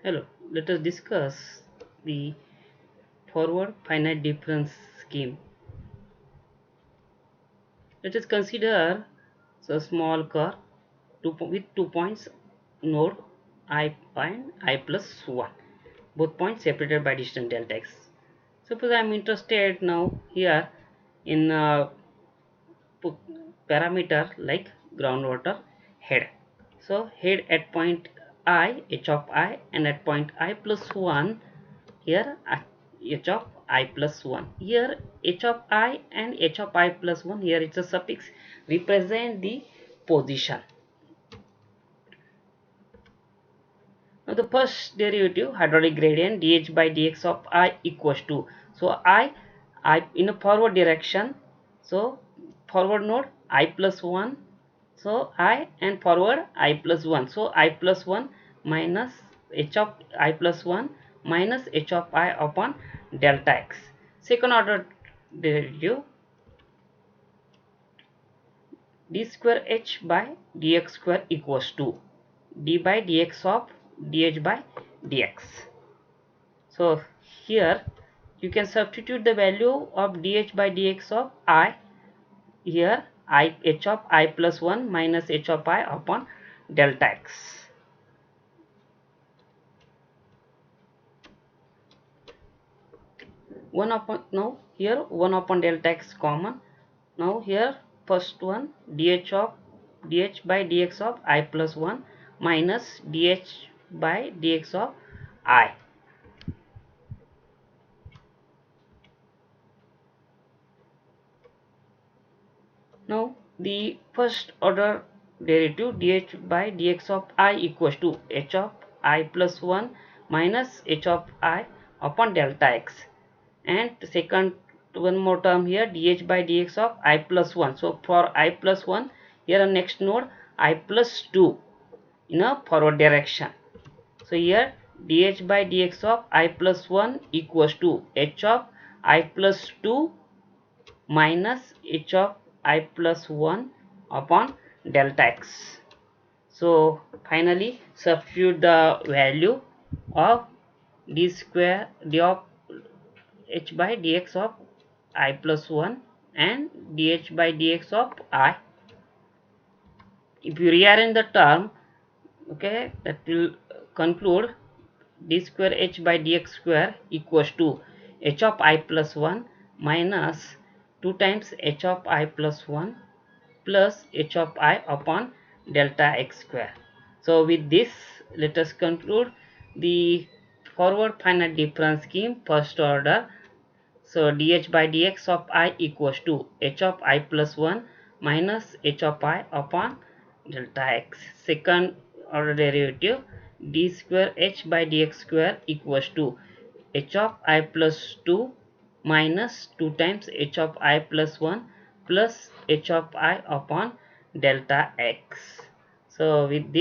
Hello, let us discuss the forward finite difference scheme. Let us consider a small car with 2 points node I and I plus 1, both points separated by distance delta x. Suppose I am interested now here in parameter like groundwater head. So head at point I, h of I, and at point I plus 1, here h of I plus 1. Here h of I and h of I plus 1, here it's a suffix, represent the position. Now the first derivative hydraulic gradient dh by dx of I equals to, so I in a forward direction, so forward node I plus 1, so I and forward I plus 1, so I plus 1 minus h of I plus 1 minus h of I upon delta x. Second order derivative d square h by dx square equals to d by dx of dh by dx. So here you can substitute the value of dh by dx of I, here I h of I plus 1 minus h of I upon delta x. 1 upon, now here 1 upon delta x common. Now here first one dh by dx of I plus 1 minus dh by dx of I. Now the first order derivative dh by dx of I equals to h of I plus 1 minus h of I upon delta x, and second one more term here dh by dx of I plus 1. So for I plus 1, here next node I plus 2 in a forward direction. So here dh by dx of I plus 1 equals to h of I plus 2 minus h of I plus 1 upon delta x. So finally substitute the value of d square d of h by dx of I plus 1 and dh by dx of I. If you rearrange the term, okay, that will conclude d square h by dx square equals to h of I plus 1 minus 2 times h of I plus 1 plus h of I upon delta x square. So with this, let us conclude the forward finite difference scheme first order. So dh by dx of I equals to h of I plus 1 minus h of I upon delta x. Second order derivative d square h by dx square equals to h of I plus 2 minus 2 times h of I plus 1 plus h of I upon delta x. So with this